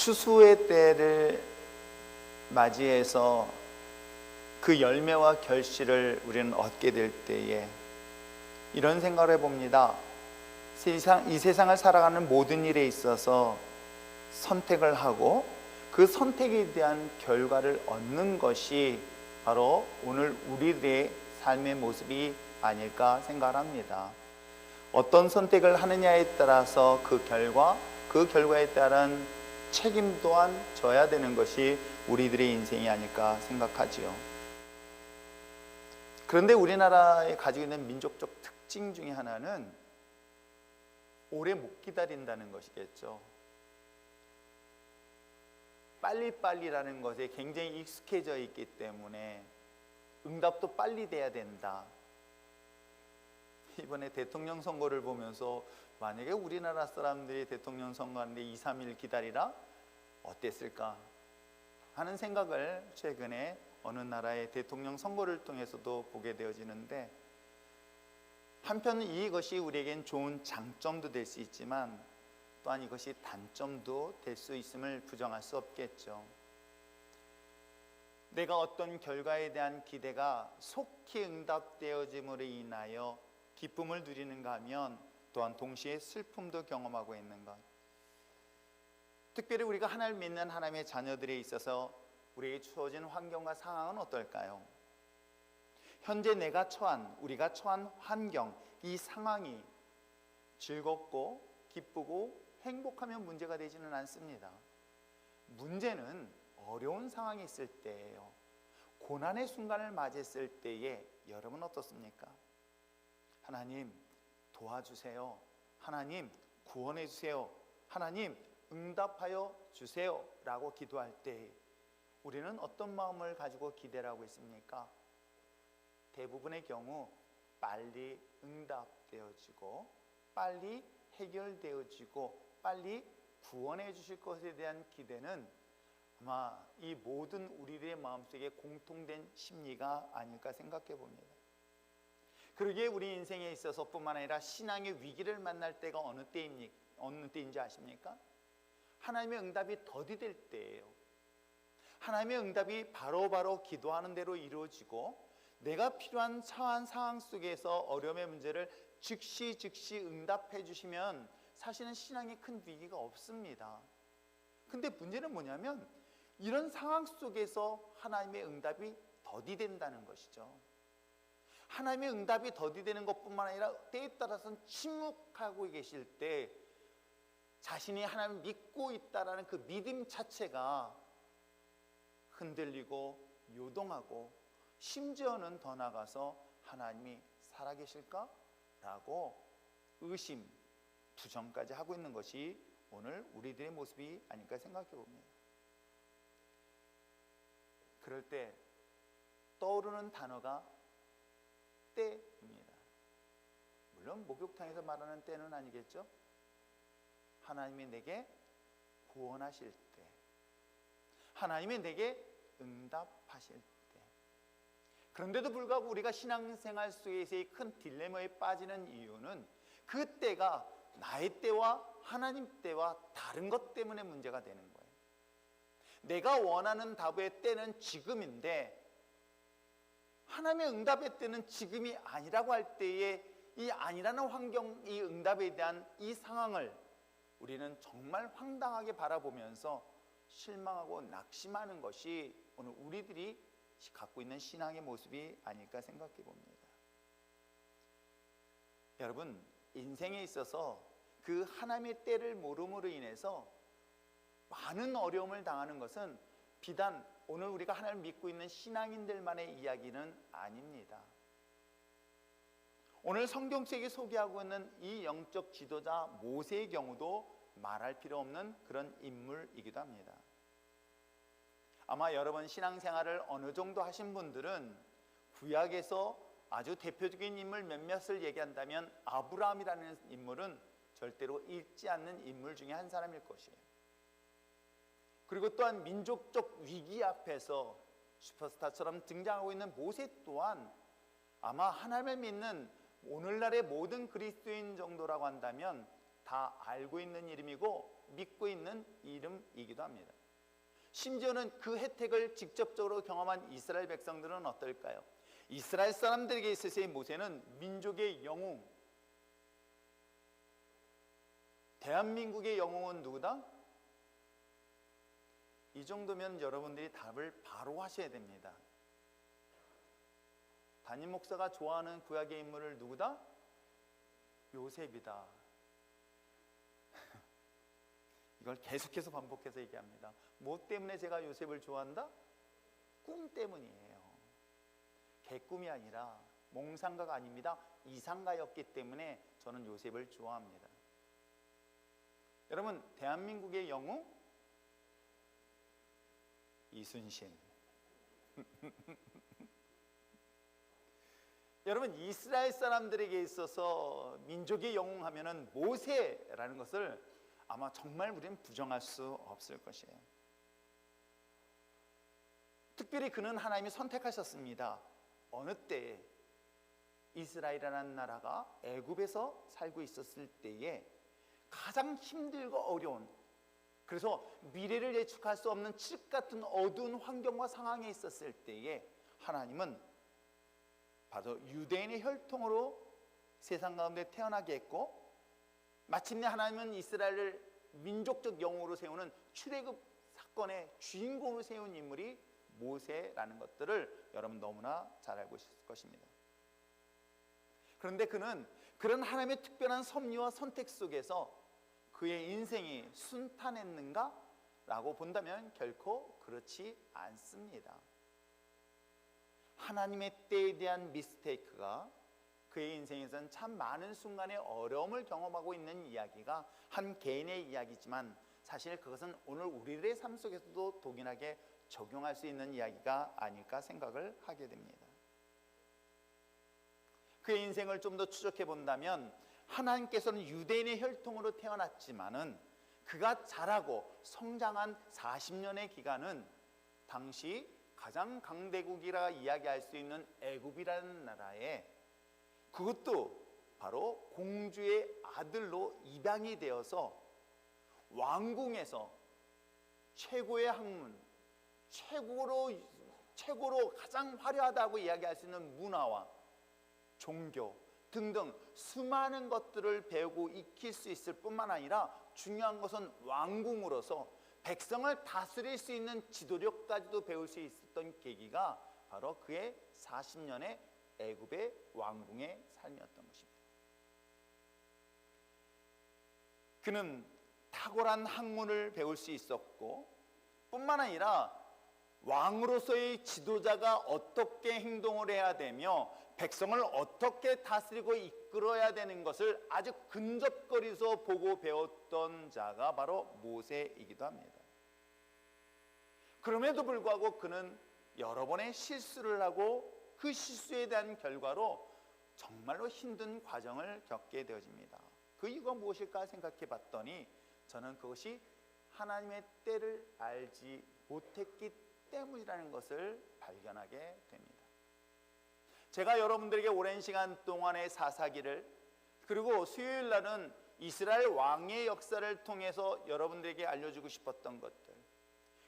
추수의 때를 맞이해서 그 열매와 결실을 우리는 얻게 될 때에 이런 생각을 해봅니다. 이 세상을 살아가는 모든 일에 있어서 선택을 하고 그 선택에 대한 결과를 얻는 것이 바로 오늘 우리들의 삶의 모습이 아닐까 생각합니다. 어떤 선택을 하느냐에 따라서 그 결과에 따른 책임 또한 져야 되는 것이 우리들의 인생이 아닐까 생각하지요. 그런데 우리나라에 가지고 있는 민족적 특징 중에 하나는 오래 못 기다린다는 것이겠죠. 빨리빨리라는 것에 굉장히 익숙해져 있기 때문에 응답도 빨리 돼야 된다. 이번에 대통령 선거를 보면서 만약에 우리나라 사람들이 대통령 선거하는데 2, 3일 기다리라? 어땠을까? 하는 생각을 최근에 어느 나라의 대통령 선거를 통해서도 보게 되어지는데, 한편 이것이 우리에겐 좋은 장점도 될 수 있지만 또한 이것이 단점도 될 수 있음을 부정할 수 없겠죠. 내가 어떤 결과에 대한 기대가 속히 응답되어짐으로 인하여 기쁨을 누리는가 하면 또한 동시에 슬픔도 경험하고 있는 것. 특별히 우리가 하나님을 믿는 하나님의 자녀들에 있어서 우리에게 주어진 환경과 상황은 어떨까요? 현재 우리가 처한 환경, 이 상황이 즐겁고 기쁘고 행복하면 문제가 되지는 않습니다. 문제는 어려운 상황이 있을 때예요. 고난의 순간을 맞이했을 때에 여러분 어떻습니까? 하나님 도와주세요. 하나님 구원해 주세요. 하나님 응답하여 주세요 라고 기도할 때 우리는 어떤 마음을 가지고 기대를 하고 있습니까? 대부분의 경우 빨리 응답되어지고 빨리 해결되어지고 빨리 구원해 주실 것에 대한 기대는 아마 이 모든 우리들의 마음속에 공통된 심리가 아닐까 생각해 봅니다. 그러기에 우리 인생에 있어서 뿐만 아니라 신앙의 위기를 만날 때가 어느 때인지 아십니까? 하나님의 응답이 더디될 때예요. 하나님의 응답이 바로바로 기도하는 대로 이루어지고 내가 필요한 처한 상황 속에서 어려움의 문제를 즉시 응답해 주시면 사실은 신앙에 큰 위기가 없습니다. 근데 문제는 뭐냐면 이런 상황 속에서 하나님의 응답이 더디된다는 것이죠. 하나님의 응답이 더디되는 것뿐만 아니라 때에 따라서는 침묵하고 계실 때 자신이 하나님을 믿고 있다라는 그 믿음 자체가 흔들리고 요동하고 심지어는 더 나아가서 하나님이 살아계실까? 라고 의심, 부정까지 하고 있는 것이 오늘 우리들의 모습이 아닐까 생각해 봅니다. 그럴 때 떠오르는 단어가 때입니다. 물론 목욕탕에서 말하는 때는 아니겠죠. 하나님이 내게 구원하실 때, 하나님이 내게 응답하실 때. 그런데도 불구하고 우리가 신앙생활 속에서의 큰 딜레마에 빠지는 이유는 그 때가 나의 때와 하나님 때와 다른 것 때문에 문제가 되는 거예요. 내가 원하는 답의 때는 지금인데 하나님의 응답의 때는 지금이 아니라고 할 때에 이 아니라는 환경, 이 응답에 대한 이 상황을 우리는 정말 황당하게 바라보면서 실망하고 낙심하는 것이 오늘 우리들이 갖고 있는 신앙의 모습이 아닐까 생각해 봅니다. 여러분, 인생에 있어서 그 하나님의 때를 모름으로 인해서 많은 어려움을 당하는 것은 비단 오늘 우리가 하나님을 믿고 있는 신앙인들만의 이야기는 아닙니다. 오늘 성경책이 소개하고 있는 이 영적 지도자 모세의 경우도 말할 필요 없는 그런 인물이기도 합니다. 아마 여러분 신앙생활을 어느 정도 하신 분들은 구약에서 아주 대표적인 인물 몇몇을 얘기한다면 아브라함이라는 인물은 절대로 잊지 않는 인물 중에 한 사람일 것이에요. 그리고 또한 민족적 위기 앞에서 슈퍼스타처럼 등장하고 있는 모세 또한 아마 하나님을 믿는 오늘날의 모든 그리스도인 정도라고 한다면 다 알고 있는 이름이고 믿고 있는 이름이기도 합니다. 심지어는 그 혜택을 직접적으로 경험한 이스라엘 백성들은 어떨까요? 이스라엘 사람들에게 있어서의 모세는 민족의 영웅, 대한민국의 영웅은 누구다? 이 정도면 여러분들이 답을 바로 하셔야 됩니다. 담임 목사가 좋아하는 구약의 인물을 누구다? 요셉이다. 이걸 계속해서 반복해서 얘기합니다. 뭐 때문에 제가 요셉을 좋아한다? 꿈 때문이에요. 개꿈이 아니라 몽상가가 아닙니다. 이상가였기 때문에 저는 요셉을 좋아합니다. 여러분, 대한민국의 영웅? 이순신. 여러분, 이스라엘 사람들에게 있어서 민족의 영웅 하면은 모세라는 것을 아마 정말 우리는 부정할 수 없을 것이에요. 특별히 그는 하나님이 선택하셨습니다. 어느 때에? 이스라엘이라는 나라가 애굽에서 살고 있었을 때에 가장 힘들고 어려운, 그래서 미래를 예측할 수 없는 칠흑 같은 어두운 환경과 상황에 있었을 때에 하나님은 바로 유대인의 혈통으로 세상 가운데 태어나게 했고, 마침내 하나님은 이스라엘을 민족적 영웅으로 세우는 출애굽 사건의 주인공으로 세운 인물이 모세라는 것들을 여러분 너무나 잘 알고 있을 것입니다. 그런데 그는 그런 하나님의 특별한 섭리와 선택 속에서 그의 인생이 순탄했는가? 라고 본다면 결코 그렇지 않습니다. 하나님의 때에 대한 미스테이크가 그의 인생에서는 참 많은 순간의 어려움을 경험하고 있는 이야기가 한 개인의 이야기지만, 사실 그것은 오늘 우리들의 삶 속에서도 동일하게 적용할 수 있는 이야기가 아닐까 생각을 하게 됩니다. 그의 인생을 좀 더 추적해 본다면, 하나님께서는 유대인의 혈통으로 태어났지만은 그가 자라고 성장한 40년의 기간은 당시 가장 강대국이라 이야기할 수 있는 애굽이라는 나라에, 그것도 바로 공주의 아들로 입양이 되어서 왕궁에서 최고의 학문, 최고로 가장 화려하다고 이야기할 수 있는 문화와 종교 등등 수많은 것들을 배우고 익힐 수 있을 뿐만 아니라, 중요한 것은 왕궁으로서 백성을 다스릴 수 있는 지도력까지도 배울 수 있었던 계기가 바로 그의 40년의 애굽의 왕궁의 삶이었던 것입니다. 그는 탁월한 학문을 배울 수 있었고, 뿐만 아니라 왕으로서의 지도자가 어떻게 행동을 해야 되며 백성을 어떻게 다스리고 이끌어야 되는 것을 아주 근접거리서 보고 배웠던 자가 바로 모세이기도 합니다. 그럼에도 불구하고 그는 여러 번의 실수를 하고 그 실수에 대한 결과로 정말로 힘든 과정을 겪게 되어집니다. 그 이유가 무엇일까 생각해 봤더니 저는 그것이 하나님의 때를 알지 못했기 때문이라는 것을 발견하게 됩니다. 제가 여러분들에게 오랜 시간 동안의 사사기를, 그리고 수요일 날은 이스라엘 왕의 역사를 통해서 여러분들에게 알려주고 싶었던 것들,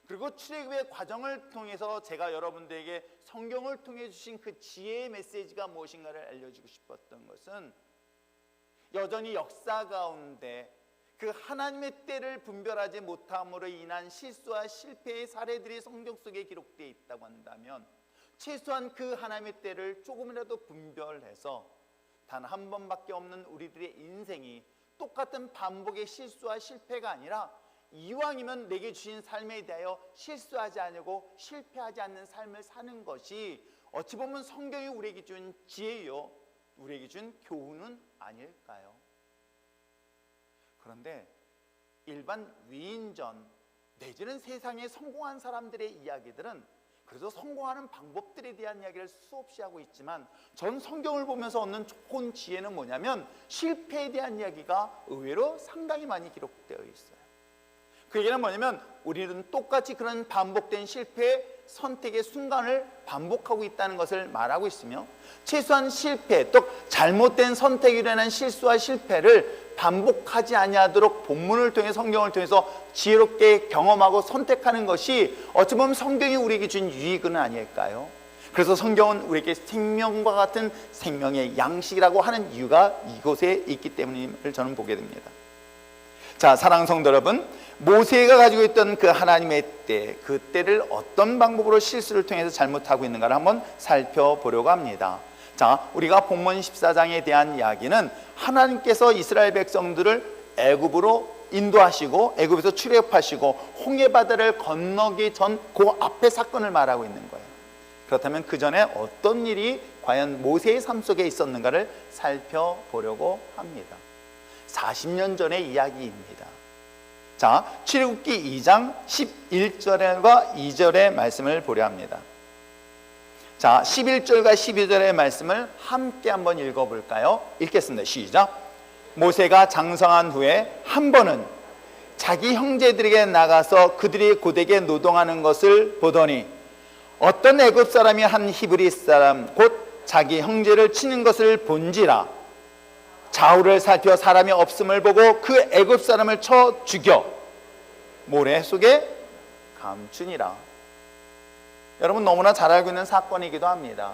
그리고 출애굽의 과정을 통해서 제가 여러분들에게 성경을 통해 주신 그 지혜의 메시지가 무엇인가를 알려주고 싶었던 것은, 여전히 역사 가운데 그 하나님의 때를 분별하지 못함으로 인한 실수와 실패의 사례들이 성경 속에 기록되어 있다고 한다면, 최소한 그 하나님의 때를 조금이라도 분별해서 단 한 번밖에 없는 우리들의 인생이 똑같은 반복의 실수와 실패가 아니라, 이왕이면 내게 주신 삶에 대하여 실수하지 않고 실패하지 않는 삶을 사는 것이 어찌 보면 성경이 우리에게 준 지혜요, 우리에게 준 교훈은 아닐까요? 그런데 일반 위인전 내지는 세상에 성공한 사람들의 이야기들은 그래서 성공하는 방법들에 대한 이야기를 수없이 하고 있지만, 전 성경을 보면서 얻는 좋은 지혜는 뭐냐면 실패에 대한 이야기가 의외로 상당히 많이 기록되어 있어요. 그 얘기는 뭐냐면 우리는 똑같이 그런 반복된 실패 선택의 순간을 반복하고 있다는 것을 말하고 있으며, 최소한 실패 또 잘못된 선택으로 인한 실수와 실패를 반복하지 아니하도록 본문을 통해 성경을 통해서 지혜롭게 경험하고 선택하는 것이 어찌 보면 성경이 우리에게 준 유익은 아닐까요? 그래서 성경은 우리에게 생명과 같은 생명의 양식이라고 하는 이유가 이곳에 있기 때문임을 저는 보게 됩니다. 자, 사랑하는 성도 여러분, 모세가 가지고 있던 그 하나님의 때, 그 때를 어떤 방법으로 실수를 통해서 잘못하고 있는가를 한번 살펴보려고 합니다. 자, 우리가 본문 14장에 대한 이야기는 하나님께서 이스라엘 백성들을 애굽으로 인도하시고 애굽에서 출애굽하시고 홍해 바다를 건너기 전 그 앞에 사건을 말하고 있는 거예요. 그렇다면 그 전에 어떤 일이 과연 모세의 삶 속에 있었는가를 살펴보려고 합니다. 40년 전의 이야기입니다. 자, 출애굽기 2장 11절과 2절의 말씀을 보려 합니다. 자, 11절과 12절의 말씀을 함께 한번 읽어볼까요? 읽겠습니다. 시작. 모세가 장성한 후에 한 번은 자기 형제들에게 나가서 그들이 고되게 노동하는 것을 보더니 어떤 애굽 사람이 한 히브리 사람 곧 자기 형제를 치는 것을 본지라. 좌우를 살펴 사람이 없음을 보고 그 애굽 사람을 쳐 죽여 모래 속에 감추니라. 여러분 너무나 잘 알고 있는 사건이기도 합니다.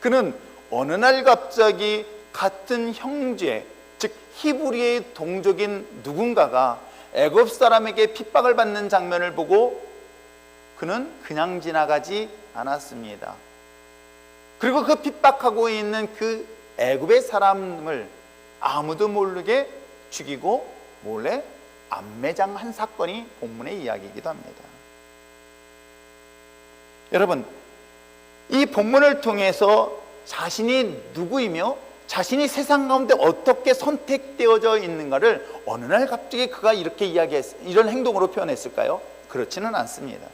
그는 어느 날 갑자기 같은 형제, 즉 히브리의 동족인 누군가가 애굽 사람에게 핍박을 받는 장면을 보고 그는 그냥 지나가지 않았습니다. 그리고 그 핍박하고 있는 그 애굽의 사람을 아무도 모르게 죽이고 몰래 암매장한 사건이 본문의 이야기이기도 합니다. 여러분, 이 본문을 통해서 자신이 누구이며 자신이 세상 가운데 어떻게 선택되어져 있는가를 어느 날 갑자기 그가 이렇게 이런 행동으로 표현했을까요? 그렇지는 않습니다.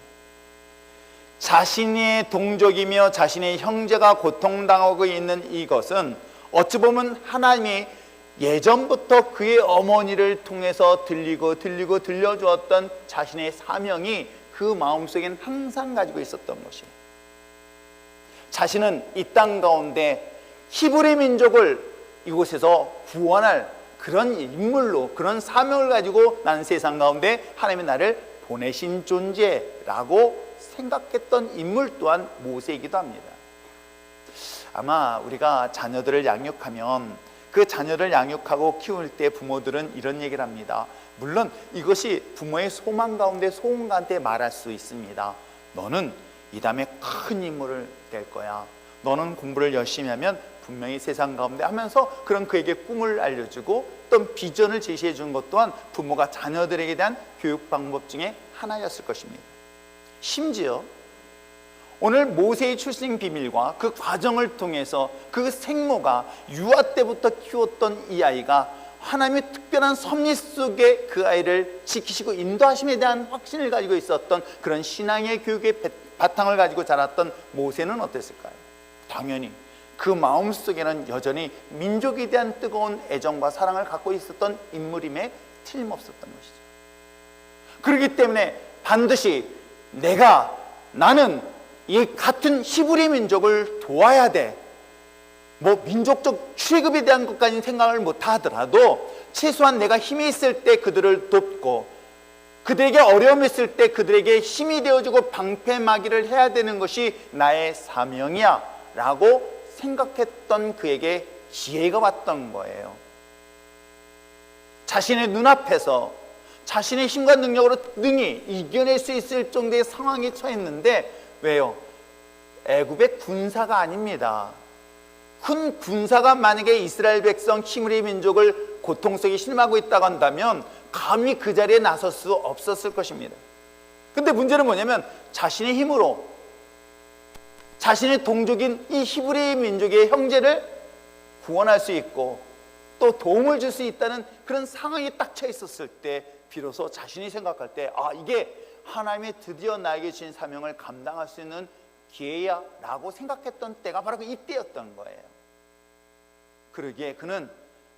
자신의 동족이며 자신의 형제가 고통당하고 있는 이것은 어찌 보면 하나님이 예전부터 그의 어머니를 통해서 들려주었던 자신의 사명이 그 마음속엔 항상 가지고 있었던 것이에요. 자신은 이 땅 가운데 히브리 민족을 이곳에서 구원할 그런 인물로, 그런 사명을 가지고 나는 세상 가운데 하나님이 나를 보내신 존재라고 생각했던 인물 또한 모세이기도 합니다. 아마 우리가 자녀들을 양육하면 그 자녀를 양육하고 키울 때 부모들은 이런 얘기를 합니다. 물론 이것이 부모의 소망 가운데 소원가한테 말할 수 있습니다. 너는 이 다음에 큰 인물을 될 거야. 너는 공부를 열심히 하면 분명히 세상 가운데 하면서 그런 그에게 꿈을 알려주고 어떤 비전을 제시해 준 것 또한 부모가 자녀들에게 대한 교육 방법 중에 하나였을 것입니다. 심지어 오늘 모세의 출생 비밀과 그 과정을 통해서 그 생모가 유아 때부터 키웠던 이 아이가 하나님의 특별한 섭리 속에 그 아이를 지키시고 인도하심에 대한 확신을 가지고 있었던 그런 신앙의 교육의 바탕을 가지고 자랐던 모세는 어땠을까요? 당연히 그 마음속에는 여전히 민족에 대한 뜨거운 애정과 사랑을 갖고 있었던 인물임에 틀림없었던 것이죠. 그렇기 때문에 반드시 나는 이 같은 히브리 민족을 도와야 돼. 뭐 민족적 취급에 대한 것까지는 생각을 못 하더라도 최소한 내가 힘이 있을 때 그들을 돕고 그들에게 어려움이 있을 때 그들에게 힘이 되어주고 방패막이를 해야 되는 것이 나의 사명이야 라고 생각했던 그에게 기회가 왔던 거예요. 자신의 눈앞에서 자신의 힘과 능력으로 능히 이겨낼 수 있을 정도의 상황에 처했는데 왜요? 애굽의 군사가 아닙니다. 큰 군사가 만약에 이스라엘 백성 히브리 민족을 고통 속에 실망하고 있다고 한다면 감히 그 자리에 나설 수 없었을 것입니다. 근데 문제는 뭐냐면 자신의 힘으로 자신의 동족인 이 히브리 민족의 형제를 구원할 수 있고 또 도움을 줄 수 있다는 그런 상황에 딱 처해 있었을 때 비로소 자신이 생각할 때 이게 하나님이 드디어 나에게 주신 사명을 감당할 수 있는 기회야 라고 생각했던 때가 바로 그 이때였던 거예요. 그러기에 그는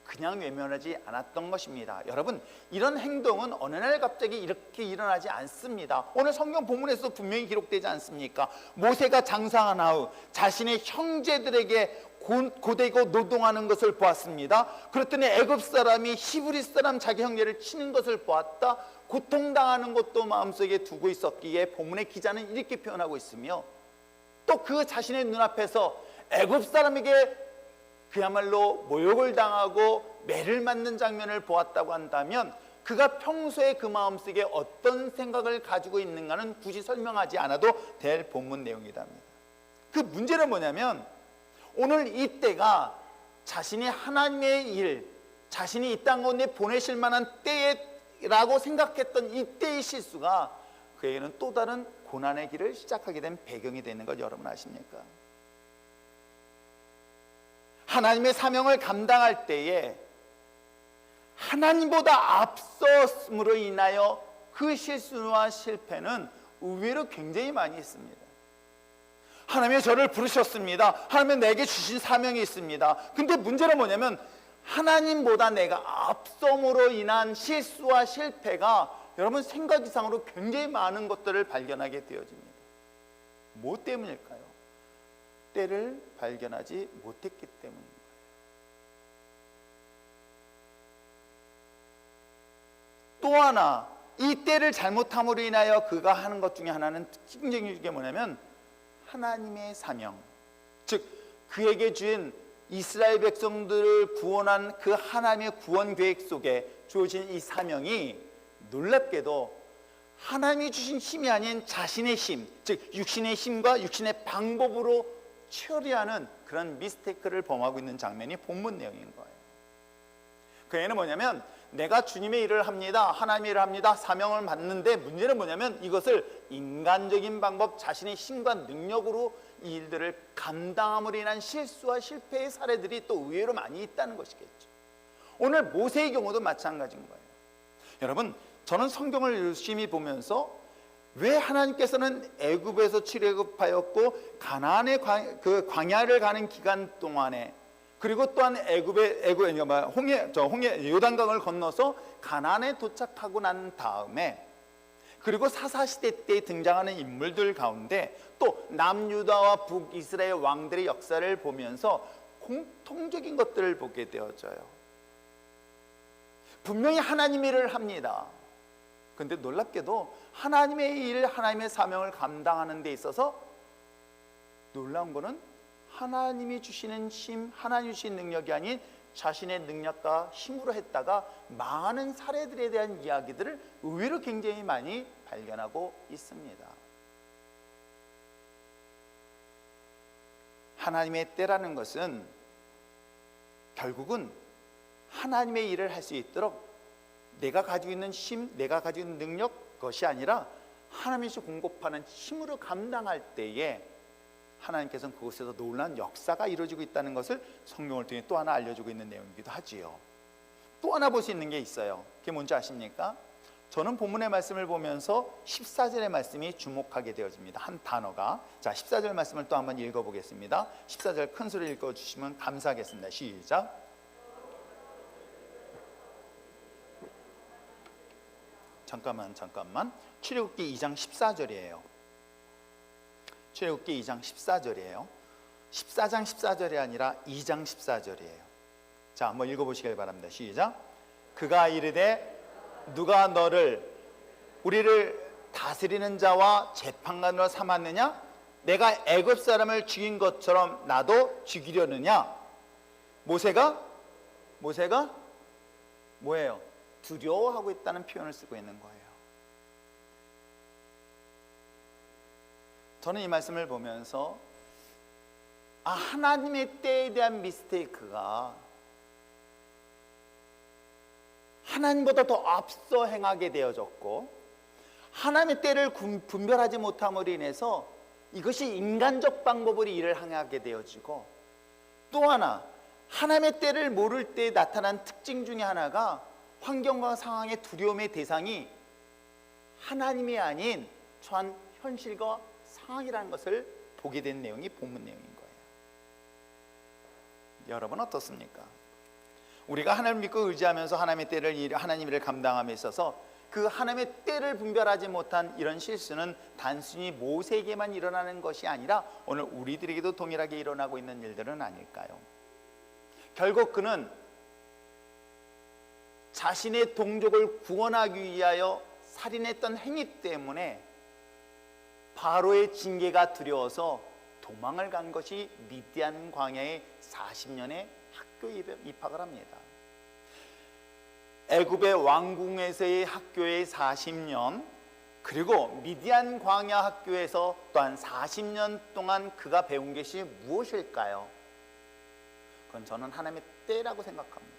그냥 외면하지 않았던 것입니다. 여러분, 이런 행동은 어느 날 갑자기 이렇게 일어나지 않습니다. 오늘 성경 본문에서 분명히 기록되지 않습니까? 모세가 장성한 후 자신의 형제들에게 고되고 노동하는 것을 보았습니다. 그랬더니 애굽 사람이 히브리 사람 자기 형제를 치는 것을 보았다. 고통당하는 것도 마음속에 두고 있었기에 본문의 기자는 이렇게 표현하고 있으며, 또 그 자신의 눈앞에서 애굽 사람에게 그야말로 모욕을 당하고 매를 맞는 장면을 보았다고 한다면, 그가 평소에 그 마음속에 어떤 생각을 가지고 있는가는 굳이 설명하지 않아도 될 본문 내용이랍니다. 그 문제는 뭐냐면, 오늘 이때가 자신이 하나님의 일, 자신이 이 땅 가운데 보내실 만한 때라고 생각했던 이때의 실수가 그에게는 또 다른 고난의 길을 시작하게 된 배경이 되는 것 여러분 아십니까? 하나님의 사명을 감당할 때에 하나님보다 앞섰음으로 인하여 그 실수와 실패는 의외로 굉장히 많이 있습니다. 하나님이 저를 부르셨습니다. 하나님이 내게 주신 사명이 있습니다. 근데 문제는 뭐냐면, 하나님보다 내가 앞섬으로 인한 실수와 실패가 여러분 생각 이상으로 굉장히 많은 것들을 발견하게 되어집니다. 뭐 때문일까요? 때를 발견하지 못했기 때문인 거예요. 또 하나, 이 때를 잘못함으로 인하여 그가 하는 것 중에 하나는 특징적인 게 뭐냐면, 하나님의 사명, 즉 그에게 주인 이스라엘 백성들을 구원한 그 하나님의 구원 계획 속에 주어진 이 사명이 놀랍게도 하나님이 주신 힘이 아닌 자신의 힘, 즉 육신의 힘과 육신의 방법으로 처리하는 그런 미스테이크를 범하고 있는 장면이 본문 내용인 거예요. 그 애는 뭐냐면, 내가 주님의 일을 합니다, 하나님의 일을 합니다, 사명을 받는데, 문제는 뭐냐면 이것을 인간적인 방법, 자신의 힘과 능력으로 이 일들을 감당함으로 인한 실수와 실패의 사례들이 또 의외로 많이 있다는 것이겠죠. 오늘 모세의 경우도 마찬가지인 거예요. 여러분, 저는 성경을 열심히 보면서 왜 하나님께서는 애굽에서 출애굽하였고 가나안의 그 광야를 가는 기간 동안에, 그리고 또한 홍해 요단강을 건너서 가나안에 도착하고 난 다음에, 그리고 사사시대 때 등장하는 인물들 가운데 또 남유다와 북이스라엘 왕들의 역사를 보면서 공통적인 것들을 보게 되어져요. 분명히 하나님의 일을 합니다. 그런데 놀랍게도 하나님의 일, 하나님의 사명을 감당하는 데 있어서 놀라운 거는 하나님이 주시는 힘, 하나님이 주신 능력이 아닌 자신의 능력과 힘으로 했다가 망하는 사례들에 대한 이야기들을 의외로 굉장히 많이 발견하고 있습니다. 하나님의 때라는 것은 결국은 하나님의 일을 할 수 있도록 내가 가지고 있는 힘, 내가 가지고 있는 능력, 그것이 아니라 하나님께서 공급하는 힘으로 감당할 때에 하나님께서는 그곳에서 놀라운 역사가 이루어지고 있다는 것을 성경을 통해 또 하나 알려주고 있는 내용이기도 하지요. 또 하나 볼 수 있는 게 있어요. 그게 뭔지 아십니까? 저는 본문의 말씀을 보면서 14절의 말씀이 주목하게 되어집니다. 한 단어가. 자, 14절 말씀을 또 한번 읽어보겠습니다. 14절 큰 소리 읽어주시면 감사하겠습니다. 시작. 잠깐만. 출애굽기 2장 14절이에요. 출애굽기 2장 14절이에요. 14장 14절이 아니라 2장 14절이에요. 자, 한번 읽어보시길 바랍니다. 시작. 그가 이르되 누가 너를 우리를 다스리는 자와 재판관으로 삼았느냐? 내가 애굽 사람을 죽인 것처럼 나도 죽이려느냐? 모세가 뭐예요? 두려워하고 있다는 표현을 쓰고 있는 거예요. 저는 이 말씀을 보면서 하나님의 때에 대한 미스테이크가 하나님보다 더 앞서 행하게 되어졌고, 하나님의 때를 분별하지 못함으로 인해서 이것이 인간적 방법으로 일을 행하게 되어지고, 또 하나 하나님의 때를 모를 때 나타난 특징 중에 하나가 환경과 상황의 두려움의 대상이 하나님이 아닌 전 현실과 상황이라는 것을 보게 된 내용이 본문 내용인 거예요. 여러분 어떻습니까? 우리가 하나님을 믿고 의지하면서 하나님의 때를 하나님의 일을 감당함에 있어서 그 하나님의 때를 분별하지 못한 이런 실수는 단순히 모세에게만 일어나는 것이 아니라 오늘 우리들에게도 동일하게 일어나고 있는 일들은 아닐까요? 결국 그는 자신의 동족을 구원하기 위하여 살인했던 행위 때문에 바로의 징계가 두려워서 도망을 간 것이 미디안 광야의 40년의 학교에 입학을 합니다. 애굽의 왕궁에서의 학교의 40년, 그리고 미디안 광야 학교에서 또한 40년 동안 그가 배운 것이 무엇일까요? 그건 저는 하나님의 때라고 생각합니다.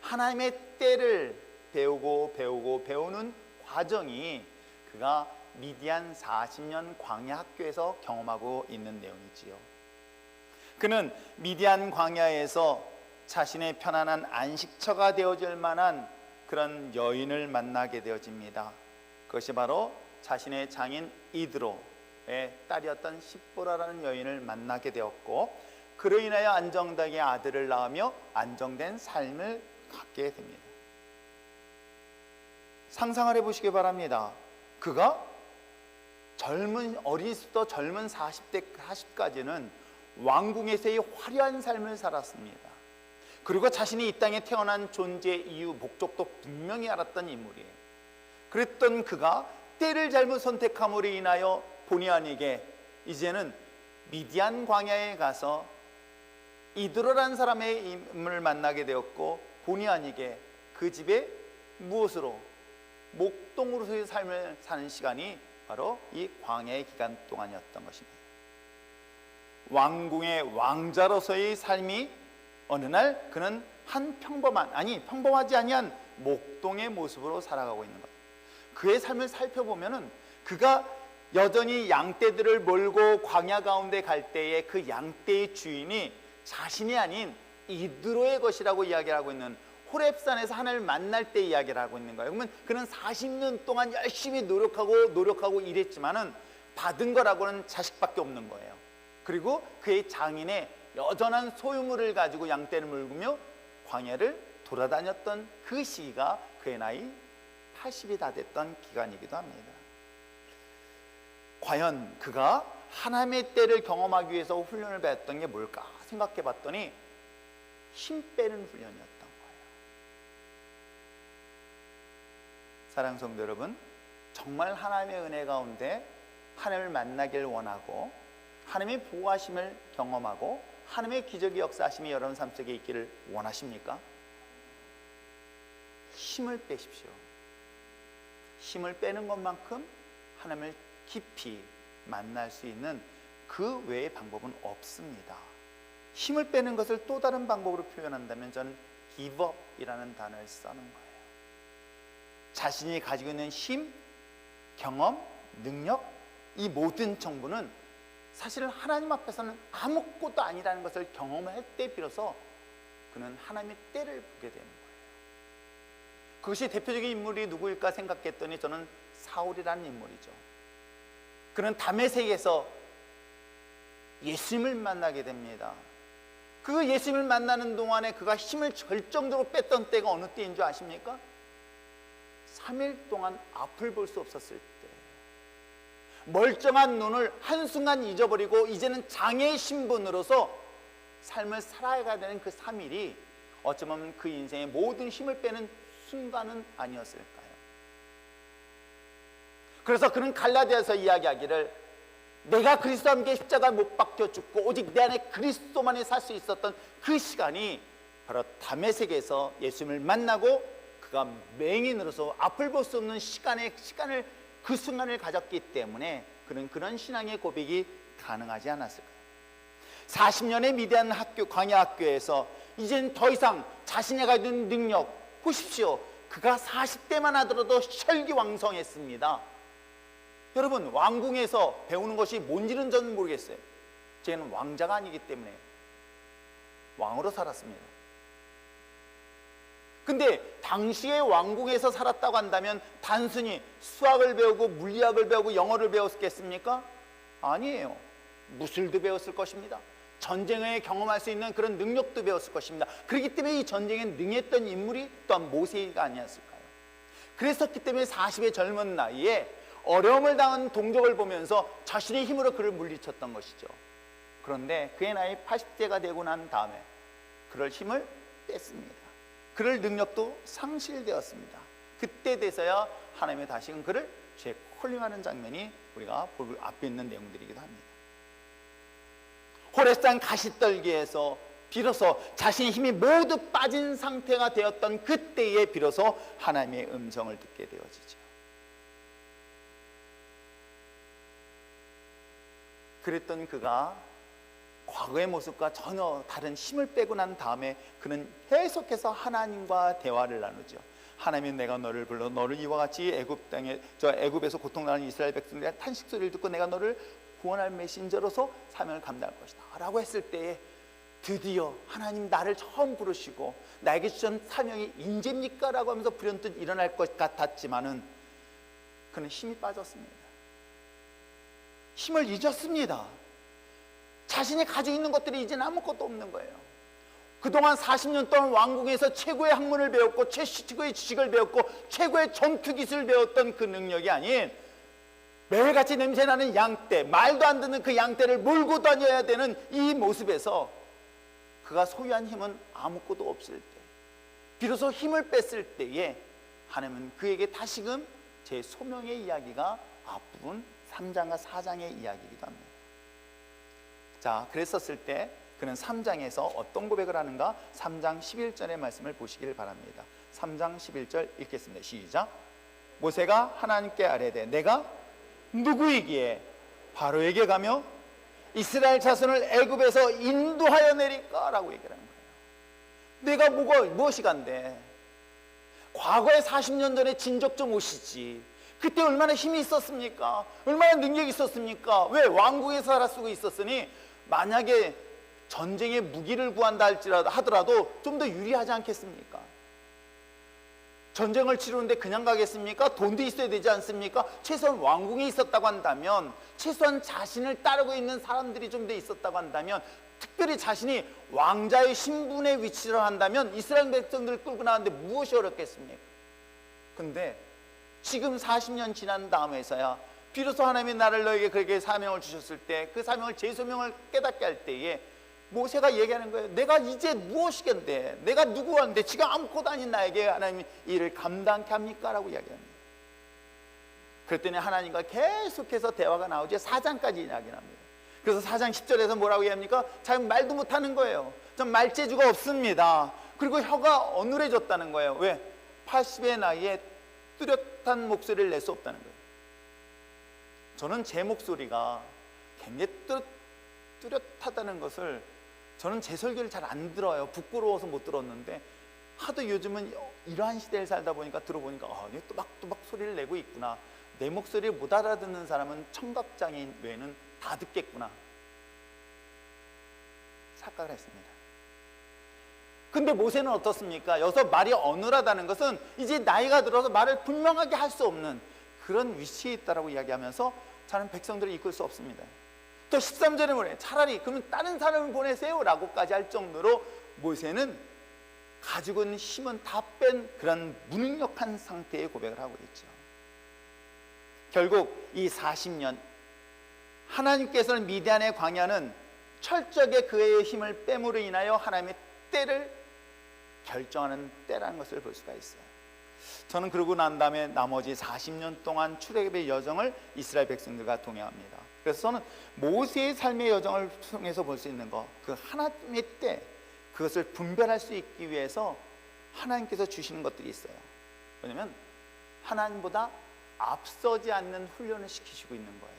하나님의 때를 배우는 과정이 그가 미디안 40년 광야 학교에서 경험하고 있는 내용이지요. 그는 미디안 광야에서 자신의 편안한 안식처가 되어줄 만한 그런 여인을 만나게 되어집니다. 그것이 바로 자신의 장인 이드로의 딸이었던 십보라라는 여인을 만나게 되었고, 그로 인하여 안정되게 아들을 낳으며 안정된 삶을 갖게 됩니다. 상상을 해보시기 바랍니다. 그가 어리부터 젊은 40대 40까지는 왕궁에서의 화려한 삶을 살았습니다. 그리고 자신이 이 땅에 태어난 존재 이유, 목적도 분명히 알았던 인물이에요. 그랬던 그가 때를 잘못 선택함으로 인하여 본의 아니게 이제는 미디안 광야에 가서 이드로라는 사람의 인물을 만나게 되었고, 본의 아니게 그 집에 무엇으로? 목동으로서의 삶을 사는 시간이 바로 이 광야의 기간 동안이었던 것입니다. 왕궁의 왕자로서의 삶이 어느 날 그는 평범하지 아니한 목동의 모습으로 살아가고 있는 것. 그의 삶을 살펴보면은 그가 여전히 양떼들을 몰고 광야 가운데 갈 때에 그 양떼의 주인이 자신이 아닌 이드로의 것이라고 이야기를 하고 있는, 호렙산에서 하나님을 만날 때 이야기를 하고 있는 거예요. 그러면 그는 40년 동안 열심히 노력하고 일했지만은 받은 거라고는 자식밖에 없는 거예요. 그리고 그의 장인의 여전한 소유물을 가지고 양떼를 물으며 광야를 돌아다녔던 그 시기가 그의 나이 80이 다 됐던 기간이기도 합니다. 과연 그가 하나님의 때를 경험하기 위해서 훈련을 받았던 게 뭘까 생각해 봤더니 힘 빼는 훈련이었던 거예요. 사랑하는 성도 여러분, 정말 하나님의 은혜 가운데 하나님을 만나길 원하고 하나님의 보호하심을 경험하고 하나님의 기적의 역사하심이 여러분 삶 속에 있기를 원하십니까? 힘을 빼십시오. 힘을 빼는 것만큼 하나님을 깊이 만날 수 있는 그 외의 방법은 없습니다. 힘을 빼는 것을 또 다른 방법으로 표현한다면 저는 give up이라는 단어를 쓰는 거예요. 자신이 가지고 있는 힘, 경험, 능력, 이 모든 정보는 사실은 하나님 앞에서는 아무것도 아니라는 것을 경험할 때 비로소 그는 하나님의 때를 보게 되는 거예요. 그것이 대표적인 인물이 누구일까 생각했더니 저는 사울이라는 인물이죠. 그는 다메섹에서 예수님을 만나게 됩니다. 그 예수님을 만나는 동안에 그가 힘을 절정적으로 뺐던 때가 어느 때인 줄 아십니까? 3일 동안 앞을 볼 수 없었을 때, 멀쩡한 눈을 한순간 잊어버리고 이제는 장애의 신분으로서 삶을 살아가야 되는 그 3일이 어쩌면 그 인생의 모든 힘을 빼는 순간은 아니었을까요? 그래서 그는 갈라디아서 이야기하기를 내가 그리스도와 함께 십자가에 못 박혀 죽고 오직 내 안에 그리스도만이 살 수 있었던 그 시간이 바로 다메섹에서 예수님을 만나고 그가 맹인으로서 앞을 볼 수 없는 그 순간을 가졌기 때문에 그는 그런 신앙의 고백이 가능하지 않았을까요? 40년의 미디안 광야 학교에서 이젠 더 이상 자신이 가지고 있는 능력, 보십시오. 그가 40대만 하더라도 혈기왕성했습니다. 여러분, 왕궁에서 배우는 것이 뭔지는 저는 모르겠어요. 저는 왕자가 아니기 때문에 왕으로 살았습니다. 근데 당시에 왕궁에서 살았다고 한다면 단순히 수학을 배우고 물리학을 배우고 영어를 배웠겠습니까? 아니에요. 무술도 배웠을 것입니다. 전쟁에 경험할 수 있는 그런 능력도 배웠을 것입니다. 그렇기 때문에 이 전쟁에 능했던 인물이 또한 모세가 아니었을까요? 그랬었기 때문에 40의 젊은 나이에 어려움을 당한 동족을 보면서 자신의 힘으로 그를 물리쳤던 것이죠. 그런데 그의 나이 80세가 되고 난 다음에 그럴 힘을 뺐습니다. 그럴 능력도 상실되었습니다. 그때 돼서야 하나님이 다시금 그를 재콜링하는 장면이 우리가 볼 앞에 있는 내용들이기도 합니다. 호렙산 가시떨기에서 비로소 자신의 힘이 모두 빠진 상태가 되었던 그때에 비로소 하나님의 음성을 듣게 되어지죠. 그랬던 그가 과거의 모습과 전혀 다른 힘을 빼고 난 다음에 그는 계속해서 하나님과 대화를 나누죠. 하나님은 내가 너를 불러 너를 이와 같이 애굽 땅에 애굽에서 고통당하는 이스라엘 백성들의 탄식 소리를 듣고 내가 너를 구원할 메신저로서 사명을 감당할 것이다 라고 했을 때에 드디어 하나님 나를 처음 부르시고 나에게 주신 사명이 인재입니까? 라고 하면서 불현듯 일어날 것 같았지만은 그는 힘이 빠졌습니다. 힘을 잊었습니다. 자신이 가지고 있는 것들이 이제는 아무것도 없는 거예요. 그동안 40년 동안 왕궁에서 최고의 학문을 배웠고 최고의 지식을 배웠고 최고의 전투 기술을 배웠던 그 능력이 아닌 매일같이 냄새나는 양떼, 말도 안 듣는 그 양떼를 몰고 다녀야 되는 이 모습에서 그가 소유한 힘은 아무것도 없을 때, 비로소 힘을 뺐을 때에 하나님은 그에게 다시금 제 소명의 이야기가 앞부분 3장과 4장의 이야기이기도 합니다. 자, 그랬었을 때 그는 3장에서 어떤 고백을 하는가? 3장 11절의 말씀을 보시길 바랍니다. 3장 11절 읽겠습니다. 시작. 모세가 하나님께 아뢰되 내가 누구이기에 바로에게 가며 이스라엘 자손을 애굽에서 인도하여 내릴까? 라고 얘기를 하는 거예요. 내가 무엇이 간대? 과거에 40년 전에 진적 좀 오시지. 그때 얼마나 힘이 있었습니까? 얼마나 능력이 있었습니까? 왜? 왕궁에서 살아쓰고 있었으니 만약에 전쟁의 무기를 구한다 하더라도 좀 더 유리하지 않겠습니까? 전쟁을 치르는데 그냥 가겠습니까? 돈도 있어야 되지 않습니까? 최소한 왕궁에 있었다고 한다면, 최소한 자신을 따르고 있는 사람들이 좀 더 있었다고 한다면, 특별히 자신이 왕자의 신분의 위치를 한다면 이스라엘 백성들을 끌고 나가는데 무엇이 어렵겠습니까? 근데 지금 40년 지난 다음에서야 비로소 하나님이 나를 너에게 그렇게 사명을 주셨을 때 그 사명을 제 소명을 깨닫게 할 때에 모세가 얘기하는 거예요. 내가 이제 무엇이겠는데, 내가 누구한데 지금 아무것도 아닌 나에게 하나님이 일을 감당케 합니까? 라고 이야기합니다. 그랬더니 하나님과 계속해서 대화가 나오죠. 4장까지 이야기를 합니다. 그래서 4장 10절에서 뭐라고 얘기합니까? 자기 말도 못하는 거예요. 좀 말재주가 없습니다. 그리고 혀가 어눌해졌다는 거예요. 왜? 80의 나이에 뚜렷한 목소리를 낼 수 없다는 거예요. 저는 제 목소리가 굉장히 뚜렷하다는 것을, 저는 제 설교를 잘 안 들어요. 부끄러워서 못 들었는데 하도 요즘은 이러한 시대를 살다 보니까 들어보니까 또박또박 소리를 내고 있구나. 내 목소리를 못 알아듣는 사람은 청각장애인 외에는 다 듣겠구나 착각을 했습니다. 근데 모세는 어떻습니까? 여기서 말이 어눌하다는 것은 이제 나이가 들어서 말을 분명하게 할 수 없는 그런 위치에 있다라고 이야기하면서 저는 백성들을 이끌 수 없습니다. 또 13절에 뭐래? 차라리 그러면 다른 사람을 보내세요 라고까지 할 정도로 모세는 가지고 있는 힘은 다 뺀 그런 무능력한 상태의 고백을 하고 있죠. 결국 이 40년 하나님께서는 미디안의 광야는 철저하게 그의 힘을 뺨으로 인하여 하나님의 때를 결정하는 때라는 것을 볼 수가 있어요. 저는 그러고 난 다음에 나머지 40년 동안 출애굽의 여정을 이스라엘 백성들과 동행합니다. 그래서 저는 모세의 삶의 여정을 통해서 볼 수 있는 것, 그 하나님의 때, 그것을 분별할 수 있기 위해서 하나님께서 주시는 것들이 있어요. 왜냐하면 하나님보다 앞서지 않는 훈련을 시키시고 있는 거예요.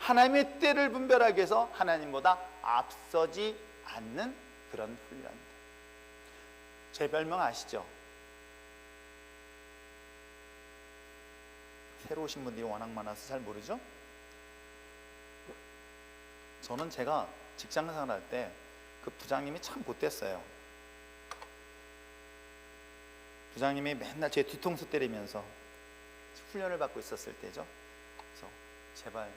하나님의 때를 분별하기 위해서 하나님보다 앞서지 않는 그런 훈련들. 제 별명 아시죠? 새로 오신 분들이 워낙 많아서 잘 모르죠? 저는 제가 직장 생활할 때 그 부장님이 참 못됐어요. 부장님이 맨날 제 뒤통수 때리면서 훈련을 받고 있었을 때죠. 그래서 제발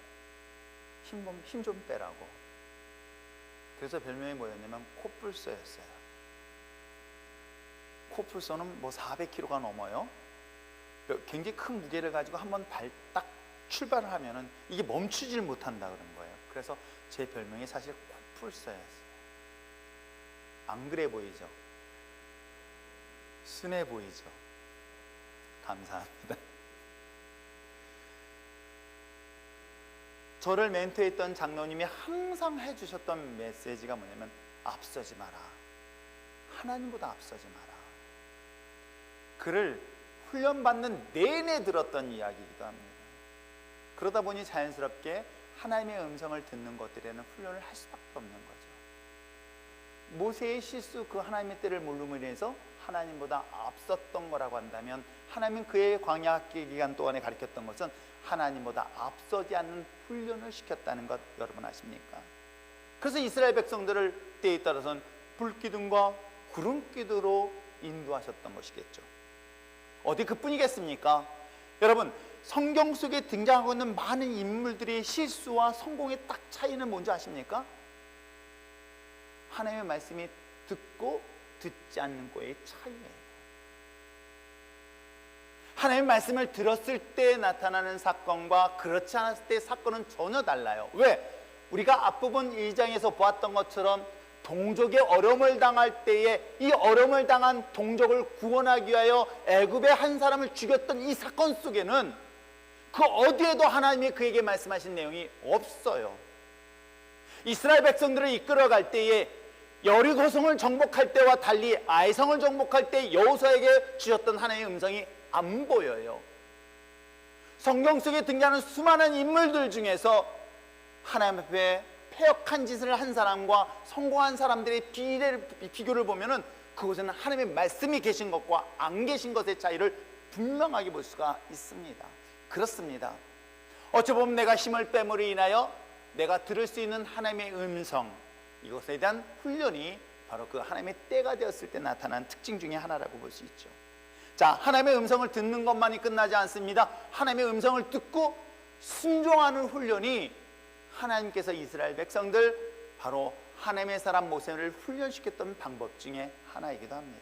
힘 좀 빼라고. 그래서 별명이 뭐였냐면 코뿔소였어요. 코뿔소는 뭐 400kg가 넘어요. 굉장히 큰 무게를 가지고 한번 딱 출발을 하면은 이게 멈추질 못한다 그런 거예요. 그래서 제 별명이 사실 코뿔소였어요. 안 그래 보이죠? 순해 보이죠? 감사합니다. 저를 멘토했던 장로님이 항상 해주셨던 메시지가 뭐냐면 앞서지 마라. 하나님보다 앞서지 마라. 그를 훈련받는 내내 들었던 이야기이기도 합니다. 그러다 보니 자연스럽게 하나님의 음성을 듣는 것들에는 훈련을 할 수밖에 없는 거죠. 모세의 실수, 그 하나님의 때를 모름으로 인해서 하나님보다 앞섰던 거라고 한다면, 하나님은 그의 광야 기간 동안에 가르쳤던 것은 하나님보다 앞서지 않는 훈련을 시켰다는 것 여러분 아십니까? 그래서 이스라엘 백성들을 때에 따라서는 불기둥과 구름기둥으로 인도하셨던 것이겠죠. 어디 그뿐이겠습니까? 여러분, 성경 속에 등장하고 있는 많은 인물들의 실수와 성공의 딱 차이는 뭔지 아십니까? 하나님의 말씀이 듣고 듣지 않는 거의 차이예요. 하나님의 말씀을 들었을 때 나타나는 사건과 그렇지 않았을 때의 사건은 전혀 달라요. 왜? 우리가 앞부분 1장에서 보았던 것처럼 동족의 어려움을 당할 때에 이 어려움을 당한 동족을 구원하기 위하여 애굽의 한 사람을 죽였던 이 사건 속에는 그 어디에도 하나님이 그에게 말씀하신 내용이 없어요. 이스라엘 백성들을 이끌어갈 때에 여리고성을 정복할 때와 달리 아이성을 정복할 때 여호수아에게 주셨던 하나님의 음성이 안 보여요. 성경 속에 등장하는 수많은 인물들 중에서 하나님 앞에 패역한 짓을 한 사람과 성공한 사람들의 비교를 보면은 그곳에는 하나님의 말씀이 계신 것과 안 계신 것의 차이를 분명하게 볼 수가 있습니다. 그렇습니다. 어찌 보면 내가 힘을 빼므로 인하여 내가 들을 수 있는 하나님의 음성, 이것에 대한 훈련이 바로 그 하나님의 때가 되었을 때 나타난 특징 중에 하나라고 볼 수 있죠. 자, 하나님의 음성을 듣는 것만이 끝나지 않습니다. 하나님의 음성을 듣고 순종하는 훈련이 하나님께서 이스라엘 백성들, 바로 하나님의 사람 모세를 훈련시켰던 방법 중에 하나이기도 합니다.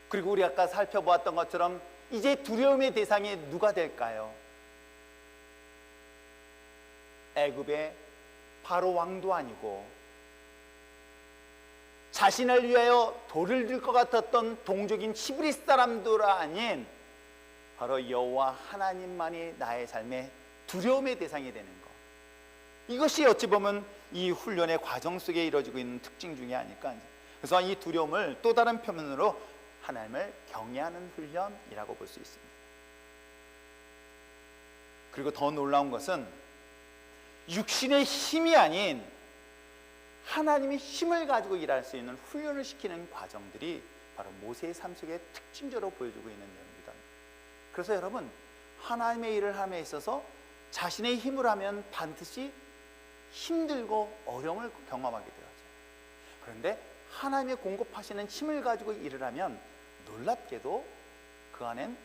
그리고 우리 아까 살펴보았던 것처럼 이제 두려움의 대상이 누가 될까요? 애굽의 바로 왕도 아니고 자신을 위하여 돌을 들 것 같았던 동족인 히브리 사람도 아닌 바로 여호와 하나님만이 나의 삶의 두려움의 대상이 되는 것, 이것이 어찌 보면 이 훈련의 과정 속에 이루어지고 있는 특징 중에 아닐까. 그래서 이 두려움을 또 다른 표현으로 하나님을 경외하는 훈련이라고 볼 수 있습니다. 그리고 더 놀라운 것은 육신의 힘이 아닌 하나님의 힘을 가지고 일할 수 있는 훈련을 시키는 과정들이 바로 모세의 삶 속에 특징적으로 보여주고 있는 내용입니다. 그래서 여러분, 하나님의 일을 함에 있어서 자신의 힘을 하면 반드시 힘들고 어려움을 경험하게 되어져요. 그런데 하나님의 공급하시는 힘을 가지고 일을 하면 놀랍게도 그 안엔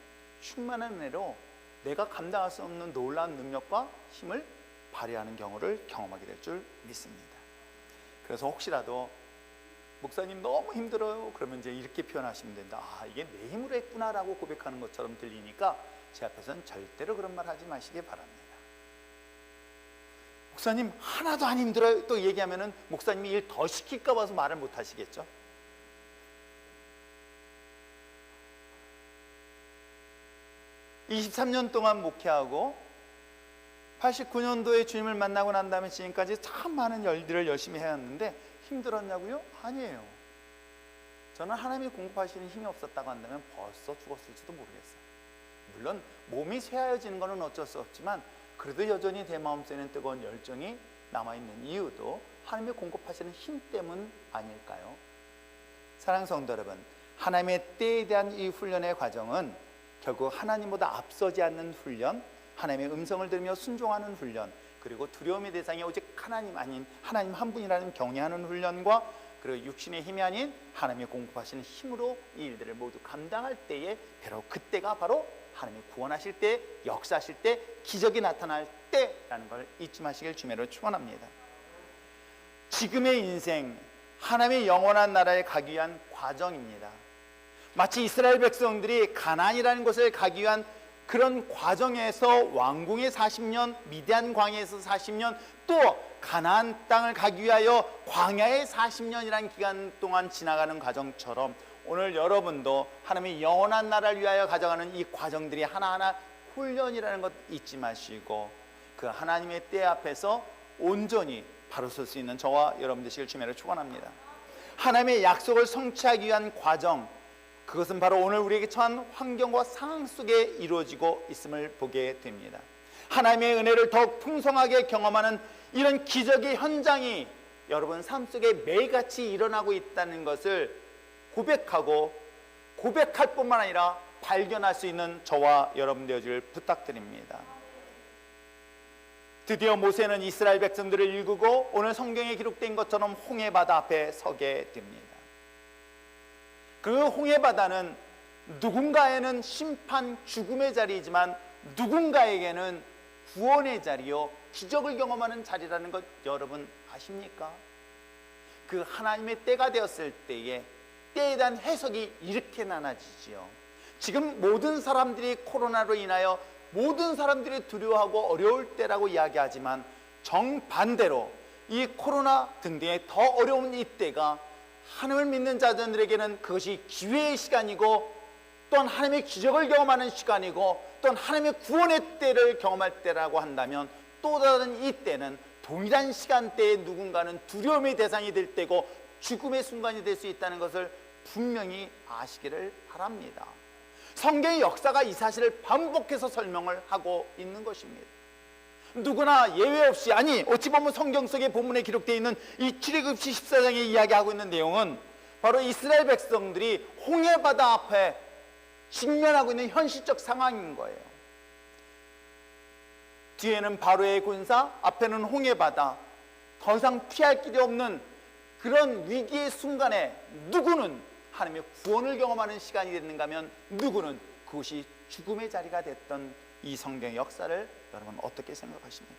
충만한 은혜로 내가 감당할 수 없는 놀라운 능력과 힘을 발휘하는 경우를 경험하게 될 줄 믿습니다. 그래서 혹시라도 목사님 너무 힘들어요, 그러면 이제 이렇게 표현하시면 된다. 아, 이게 내 힘으로 했구나라고 고백하는 것처럼 들리니까 제 앞에서는 절대로 그런 말 하지 마시기 바랍니다. 목사님 하나도 안 힘들어요 또 얘기하면은 목사님이 일 더 시킬까 봐서 말을 못 하시겠죠. (23년) 동안 목회하고 89년도에 주님을 만나고 난 다음에 지금까지 참 많은 일들을 열심히 해왔는데 힘들었냐고요? 아니에요. 저는 하나님이 공급하시는 힘이 없었다고 한다면 벌써 죽었을지도 모르겠어요. 물론 몸이 쇠하여지는 것은 어쩔 수 없지만 그래도 여전히 내 마음속에는 뜨거운 열정이 남아있는 이유도 하나님의 공급하시는 힘 때문 아닐까요? 사랑하는 성도 여러분, 하나님의 때에 대한 이 훈련의 과정은 결국 하나님보다 앞서지 않는 훈련, 하나님의 음성을 들으며 순종하는 훈련, 그리고 두려움의 대상이 오직 하나님 아닌 하나님 한 분이라는 경외하는 훈련과 그리고 육신의 힘이 아닌 하나님의 공급하시는 힘으로 이 일들을 모두 감당할 때에 바로 그때가 바로 하나님이 구원하실 때, 역사하실 때, 기적이 나타날 때라는 걸 잊지 마시길 주매로 축원합니다. 지금의 인생, 하나님의 영원한 나라에 가기 위한 과정입니다. 마치 이스라엘 백성들이 가나안이라는 곳을 가기 위한 그런 과정에서 왕궁의 40년, 미디안 광야에서 40년, 또 가나안 땅을 가기 위하여 광야의 40년이라는 기간 동안 지나가는 과정처럼 오늘 여러분도 하나님의 영원한 나라를 위하여 가져가는 이 과정들이 하나하나 훈련이라는 것 잊지 마시고 그 하나님의 때 앞에서 온전히 바로 설 수 있는 저와 여러분 되시길 주님으로 축원합니다. 하나님의 약속을 성취하기 위한 과정, 그것은 바로 오늘 우리에게 처한 환경과 상황 속에 이루어지고 있음을 보게 됩니다. 하나님의 은혜를 더욱 풍성하게 경험하는 이런 기적의 현장이 여러분 삶 속에 매일같이 일어나고 있다는 것을 고백하고 고백할 뿐만 아니라 발견할 수 있는 저와 여러분 되어주길 부탁드립니다. 드디어 모세는 이스라엘 백성들을 일구고 오늘 성경에 기록된 것처럼 홍해바다 앞에 서게 됩니다. 그 홍해바다는 누군가에는 심판, 죽음의 자리이지만 누군가에게는 구원의 자리요, 기적을 경험하는 자리라는 것 여러분 아십니까? 그 하나님의 때가 되었을 때에 때에 대한 해석이 이렇게 나눠지지요. 지금 모든 사람들이 코로나로 인하여 모든 사람들이 두려워하고 어려울 때라고 이야기하지만 정반대로 이 코로나 등등의 더 어려운 이때가 하나님을 믿는 자들에게는 그것이 기회의 시간이고 또한 하나님의 기적을 경험하는 시간이고 또한 하나님의 구원의 때를 경험할 때라고 한다면 또 다른 이때는 동일한 시간대에 누군가는 두려움의 대상이 될 때고 죽음의 순간이 될 수 있다는 것을 분명히 아시기를 바랍니다. 성경의 역사가 이 사실을 반복해서 설명을 하고 있는 것입니다. 누구나 예외 없이, 아니 어찌 보면 성경 속의 본문에 기록되어 있는 이 출애굽기 14장에 이야기하고 있는 내용은 바로 이스라엘 백성들이 홍해바다 앞에 직면하고 있는 현실적 상황인 거예요. 뒤에는 바로의 군사, 앞에는 홍해바다, 더 이상 피할 길이 없는 그런 위기의 순간에 누구는 하나님의 구원을 경험하는 시간이 됐는가 하면 누구는 그것이 죽음의 자리가 됐던 이 성경의 역사를 여러분 어떻게 생각하십니까?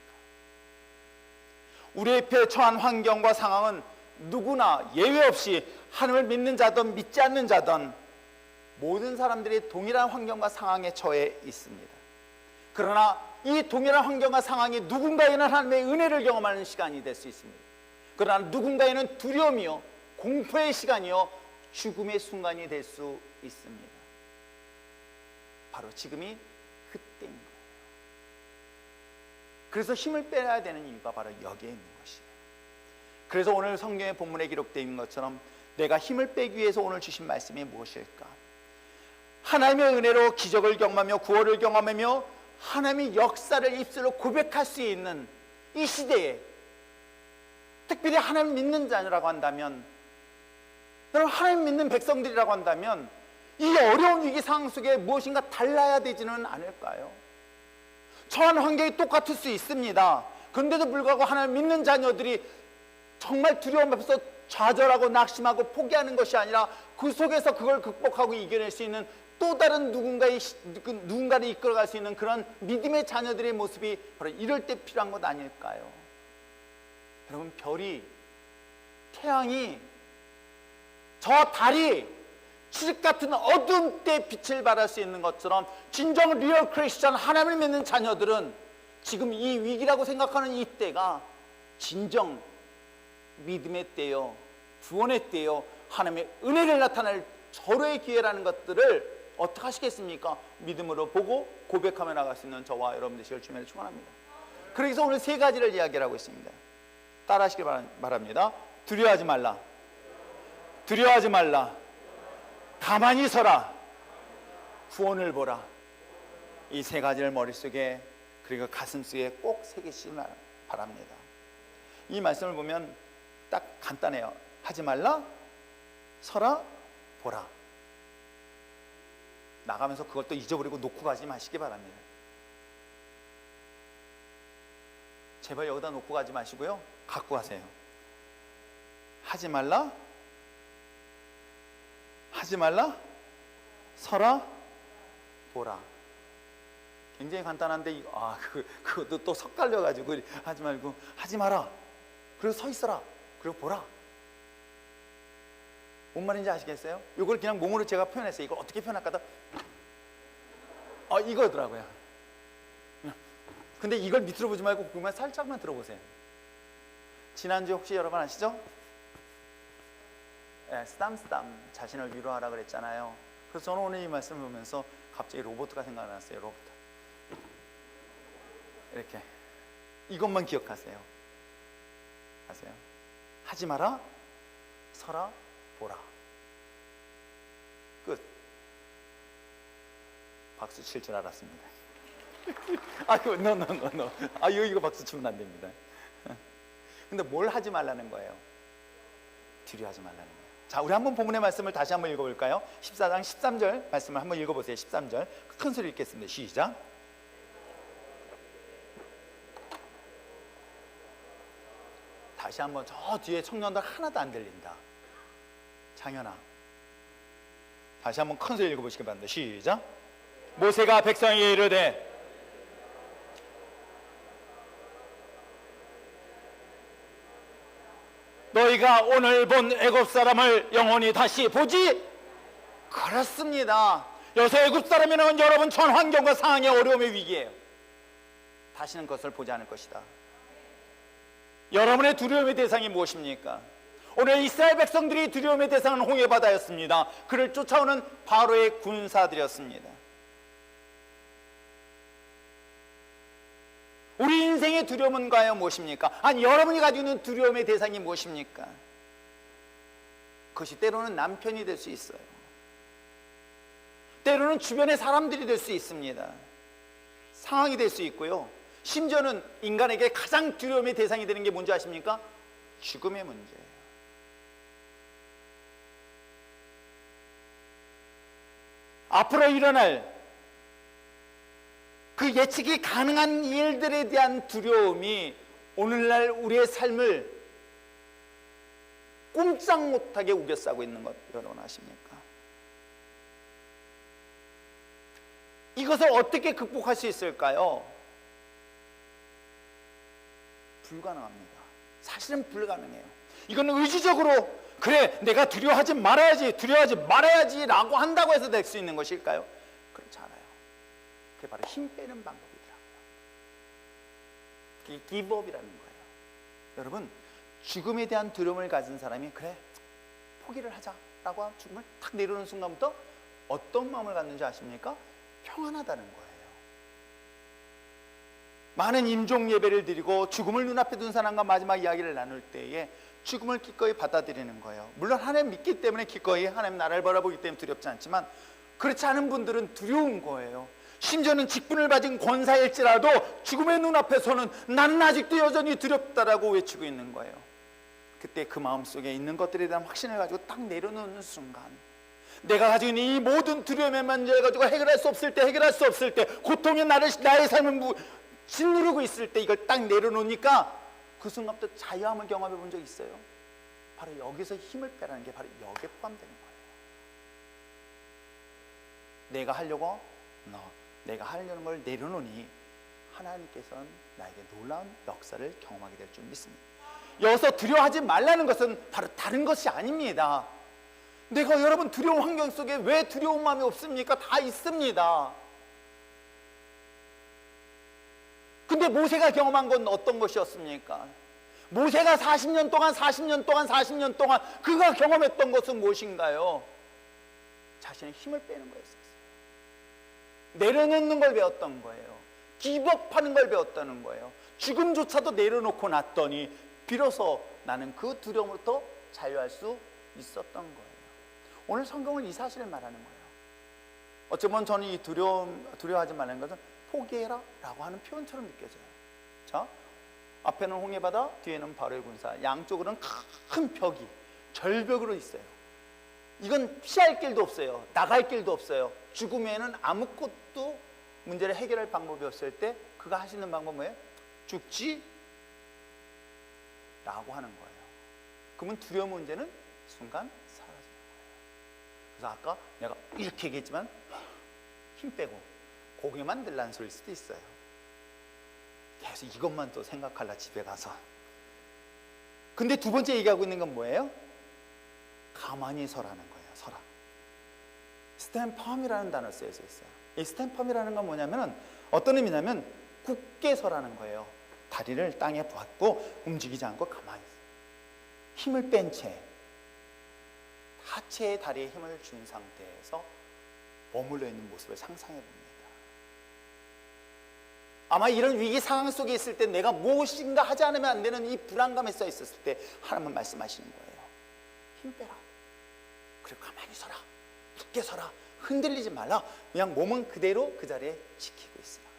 우리 앞에 처한 환경과 상황은 누구나 예외 없이 하나님을 믿는 자든 믿지 않는 자든 모든 사람들이 동일한 환경과 상황에 처해 있습니다. 그러나 이 동일한 환경과 상황이 누군가에는 하나님의 은혜를 경험하는 시간이 될 수 있습니다. 그러나 누군가에는 두려움이요, 공포의 시간이요, 죽음의 순간이 될 수 있습니다. 바로 지금이 그때인 거예요. 그래서 힘을 빼야 되는 이유가 바로 여기에 있는 것이에요. 그래서 오늘 성경의 본문에 기록되어 있는 것처럼 내가 힘을 빼기 위해서 오늘 주신 말씀이 무엇일까? 하나님의 은혜로 기적을 경험하며 구원을 경험하며 하나님의 역사를 입술로 고백할 수 있는 이 시대에 특별히 하나님 믿는 자라고 한다면, 여러분 하나님 믿는 백성들이라고 한다면 이 어려운 위기 상황 속에 무엇인가 달라야 되지는 않을까요? 처한 환경이 똑같을 수 있습니다. 그런데도 불구하고 하나님 믿는 자녀들이 정말 두려움 앞에서 좌절하고 낙심하고 포기하는 것이 아니라 그 속에서 그걸 극복하고 이겨낼 수 있는 또 다른 누군가를 이끌어갈 수 있는 그런 믿음의 자녀들의 모습이 바로 이럴 때 필요한 것 아닐까요? 여러분, 별이, 태양이, 저 달이 칠흑 같은 어두운 때 빛을 발할 수 있는 것처럼 진정 리얼 크리스천, 하나님을 믿는 자녀들은 지금 이 위기라고 생각하는 이 때가 진정 믿음의 때요, 구원의 때요, 하나님의 은혜를 나타낼 절호의 기회라는 것들을 어떻게 하시겠습니까? 믿음으로 보고 고백하며 나갈 수 있는 저와 여러분 되시길 주님을 축원합니다. 그래서 오늘 세 가지를 이야기를 하고 있습니다. 따라 하시길 바랍니다. 두려워하지 말라, 두려워하지 말라, 가만히 서라, 구원을 보라. 이 세 가지를 머릿속에 그리고 가슴속에 꼭 새기시기 바랍니다. 이 말씀을 보면 딱 간단해요. 하지 말라, 서라, 보라. 나가면서 그것도 잊어버리고 놓고 가지 마시기 바랍니다. 제발 여기다 놓고 가지 마시고요, 갖고 가세요. 하지 말라, 하지 말라, 서라, 보라. 굉장히 간단한데 그것도 또 섞달려가지고 하지 말고 하지 마라, 그리고 서 있어라, 그리고 보라. 뭔 말인지 아시겠어요? 이걸 그냥 몸으로 제가 표현했어요. 이걸 어떻게 표현할까 하다 이거더라고요. 근데 이걸 밑으로 보지 말고 그만 살짝만 들어보세요. 지난주에 혹시 여러분 아시죠? 쓰담쓰담 자신을 위로하라 그랬잖아요. 그래서 저는 오늘 이 말씀을 보면서 갑자기 로봇가 생각났어요. 로봇. 이렇게 이것만 기억하세요. 아세요? 하지 마라, 서라, 보라. 끝. 박수 칠 줄 알았습니다. 노. 이거 박수 치면 안 됩니다. 근데 뭘 하지 말라는 거예요? 두려워하지 말라는 거예요. 자, 우리 한번 본문의 말씀을 다시 한번 읽어볼까요? 14장 13절 말씀을 한번 읽어보세요. 13절 큰 소리 읽겠습니다. 시작. 다시 한번 저 뒤에 청년들 하나도 안 들린다. 장현아, 다시 한번 큰 소리 읽어보시기 바랍니다. 시작. 모세가 백성에게 이르되 너희가 오늘 본 애굽 사람을 영원히 다시 보지? 그렇습니다. 요새 애굽 사람이라는 건 여러분 전 환경과 상황의 어려움의 위기예요. 다시는 그것을 보지 않을 것이다. 여러분의 두려움의 대상이 무엇입니까? 오늘 이스라엘 백성들이 두려움의 대상은 홍해바다였습니다. 그를 쫓아오는 바로의 군사들이었습니다. 우리 인생의 두려움은 과연 무엇입니까? 아니, 여러분이 가지고 있는 두려움의 대상이 무엇입니까? 그것이 때로는 남편이 될 수 있어요. 때로는 주변의 사람들이 될 수 있습니다. 상황이 될 수 있고요. 심지어는 인간에게 가장 두려움의 대상이 되는 게 뭔지 아십니까? 죽음의 문제예요. 앞으로 일어날 그 예측이 가능한 일들에 대한 두려움이 오늘날 우리의 삶을 꼼짝 못하게 우겨싸고 있는 것 여러분 아십니까? 이것을 어떻게 극복할 수 있을까요? 불가능합니다. 사실은 불가능해요. 이건 의지적으로 그래 내가 두려워하지 말아야지 라고 한다고 해서 될 수 있는 것일까요? 그렇지 않아요. 그게 바로 힘 빼는 방법이더라고요. 그게 기브업이라는 거예요. 여러분, 죽음에 대한 두려움을 가진 사람이 그래 포기를 하자라고 죽음을 탁 내려오는 순간부터 어떤 마음을 갖는지 아십니까? 평안하다는 거예요. 많은 임종 예배를 드리고 죽음을 눈앞에 둔 사람과 마지막 이야기를 나눌 때에 죽음을 기꺼이 받아들이는 거예요. 물론 하나님 믿기 때문에 기꺼이 하나님 나라를 바라보기 때문에 두렵지 않지만 그렇지 않은 분들은 두려운 거예요. 심지어는 직분을 가진 권사일지라도 죽음의 눈앞에서는 나는 아직도 여전히 두렵다라고 외치고 있는 거예요. 그때 그 마음속에 있는 것들에 대한 확신을 가지고 딱 내려놓는 순간 내가 가지고 있는 이 모든 두려움의 문제를 가지고 해결할 수 없을 때 고통이 나의 삶을 짓누르고 있을 때 이걸 딱 내려놓으니까 그 순간부터 자유함을 경험해 본 적 있어요? 바로 여기서 힘을 빼라는 게 바로 여기에 포함되는 거예요. 내가 하려는 걸 내려놓으니 하나님께서는 나에게 놀라운 역사를 경험하게 될 줄 믿습니다. 여기서 두려워하지 말라는 것은 바로 다른 것이 아닙니다. 내가 여러분 두려운 환경 속에 왜 두려운 마음이 없습니까? 다 있습니다. 근데 모세가 경험한 건 어떤 것이었습니까? 모세가 40년 동안 그가 경험했던 것은 무엇인가요? 자신의 힘을 빼는 거였어요. 내려놓는 걸 배웠던 거예요. 기복하는 걸 배웠다는 거예요. 죽음조차도 내려놓고 났더니 비로소 나는 그 두려움으로부터 자유할 수 있었던 거예요. 오늘 성경은 이 사실을 말하는 거예요. 어쩌면 저는 이 두려워하지 말라는 것은 포기해라 라고 하는 표현처럼 느껴져요. 자, 앞에는 홍해바다, 뒤에는 바로의 군사, 양쪽으로는 큰 벽이 절벽으로 있어요. 이건 피할 길도 없어요. 나갈 길도 없어요. 죽음에는 아무것도 문제를 해결할 방법이 없을 때 그가 할 수 있는 방법은 뭐예요? 죽지 라고 하는 거예요. 그러면 두려움 문제는 순간 사라지는 거예요. 그래서 아까 내가 이렇게 얘기했지만 힘 빼고 고개만 들란 소리일 수도 있어요. 계속 이것만 또 생각할라 집에 가서. 근데 두 번째 얘기하고 있는 건 뭐예요? 가만히 서라는 거예요. 서라. 스탠펌이라는 단어 쓰여져 있어요. 이 스탠펌이라는 건 뭐냐면 어떤 의미냐면 굳게 서라는 거예요. 다리를 땅에 부었고 움직이지 않고 가만히 힘을 뺀 채 하체에 다리에 힘을 준 상태에서 머물러 있는 모습을 상상해 봅니다. 아마 이런 위기 상황 속에 있을 때 내가 무엇인가 하지 않으면 안 되는 이 불안감에 써 있었을 때 하나님은 말씀하시는 거예요. 힘 빼라. 그리고 가만히 서라. 굳게 서라. 흔들리지 말라. 그냥 몸은 그대로 그 자리에 지키고 있으라.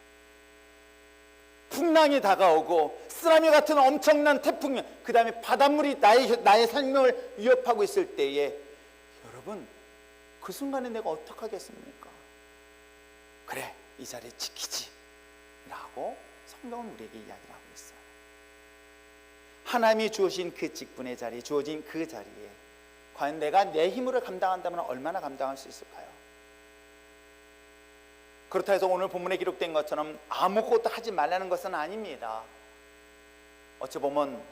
풍랑이 다가오고 쓰나미 같은 엄청난 태풍, 그 다음에 바닷물이 나의 생명을 위협하고 있을 때에 여러분 그 순간에 내가 어떻게 하겠습니까? 그래, 이 자리에 지키지 라고 성경은 우리에게 이야기를 하고 있어요. 하나님이 주어진 그 직분의 자리, 주어진 그 자리에 과연 내가 내 힘으로 감당한다면 얼마나 감당할 수 있을까요? 그렇다 해서 오늘 본문에 기록된 것처럼 아무것도 하지 말라는 것은 아닙니다. 어찌 보면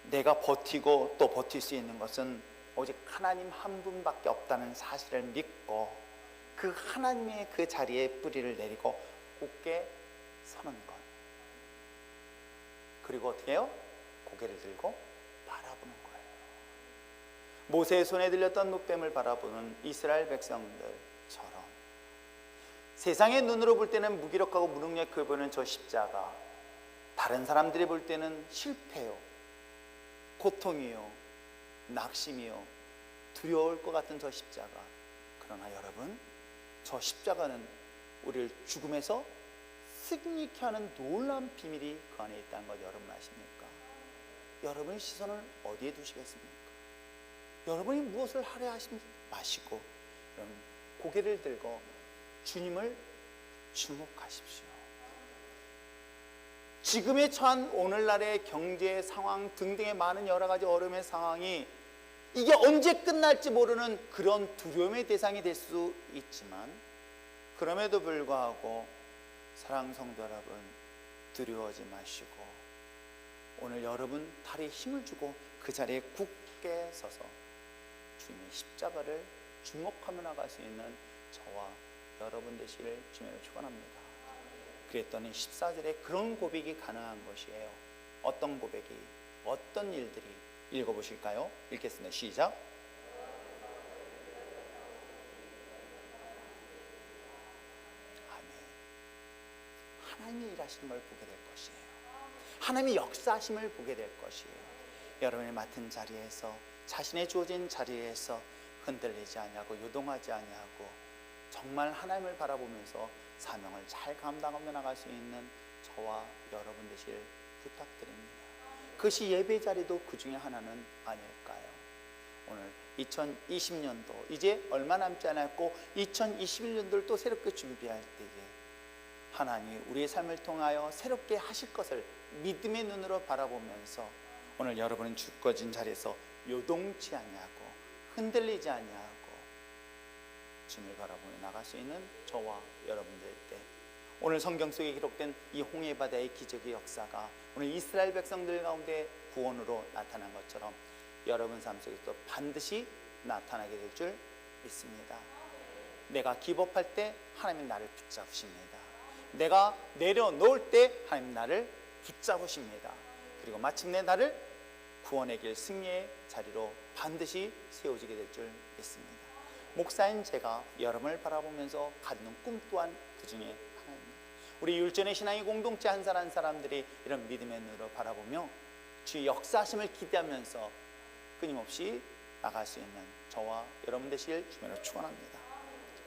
내가 버티고 또 버틸 수 있는 것은 오직 하나님 한 분밖에 없다는 사실을 믿고 그 하나님의 그 자리에 뿌리를 내리고 굳게 서는 것. 그리고 어떻게 해요? 고개를 들고 바라보는 거예요. 모세의 손에 들렸던 뭇뱀을 바라보는 이스라엘 백성들처럼 세상의 눈으로 볼 때는 무기력하고 무능력해 보이는 저 십자가, 다른 사람들이 볼 때는 실패요, 고통이요, 낙심이요, 두려울 것 같은 저 십자가. 그러나 여러분, 저 십자가는 우리를 죽음에서 승리케 하는 놀라운 비밀이 그 안에 있다는 것 여러분 아십니까? 여러분의 시선을 어디에 두시겠습니까? 여러분이 무엇을 하려 하지 마시고 여러분 고개를 들고 주님을 주목하십시오. 지금에 처한 오늘날의 경제 상황 등등의 많은 여러 가지 어려움의 상황이 이게 언제 끝날지 모르는 그런 두려움의 대상이 될 수 있지만 그럼에도 불구하고 사랑하는 성도 여러분, 두려워하지 마시고 오늘 여러분 다리에 힘을 주고 그 자리에 굳게 서서 주님의 십자가를 주목하며 나갈 수 있는 저와 여러분 되시기를 주님으로 축원합니다. 그랬더니 14절에 그런 고백이 가능한 것이에요. 어떤 고백이, 어떤 일들이, 읽어보실까요? 읽겠습니다. 시작. 하나님이 일하시는 걸 보게 될 것이에요. 하나님이 역사하심을 보게 될 것이에요. 여러분이 맡은 자리에서, 자신의 주어진 자리에서 흔들리지 아니하고 요동하지 아니하고 정말 하나님을 바라보면서 사명을 잘 감당하며 나갈 수 있는 저와 여러분 되시길 부탁드립니다. 그것이 예배 자리도 그 중에 하나는 아닐까요? 오늘 2020년도 이제 얼마 남지 않았고 2021년도를 또 새롭게 준비할 때에 하나님이 우리의 삶을 통하여 새롭게 하실 것을 믿음의 눈으로 바라보면서 오늘 여러분은 주어진 자리에서 요동치 아니하고 흔들리지 아니하고 주님을 바라보며 나갈 수 있는 저와 여러분들 때 오늘 성경 속에 기록된 이 홍해바다의 기적의 역사가 오늘 이스라엘 백성들 가운데 구원으로 나타난 것처럼 여러분 삶 속에서도 반드시 나타나게 될 줄 믿습니다. 내가 기법할 때 하나님이 나를 붙잡으십니다. 내가 내려놓을 때 하나님 나를 붙잡으십니다. 그리고 마침내 나를 구원의 길 승리의 자리로 반드시 세워지게 될 줄 믿습니다. 목사인 제가 여러분을 바라보면서 갖는 꿈 또한 그 중에 하나입니다. 우리 율전의 신앙의 공동체 한 사람 한 사람들이 이런 믿음의 눈으로 바라보며 주의 역사하심을 기대하면서 끊임없이 나갈 수 있는 저와 여러분 되시길 주님으로 축원합니다.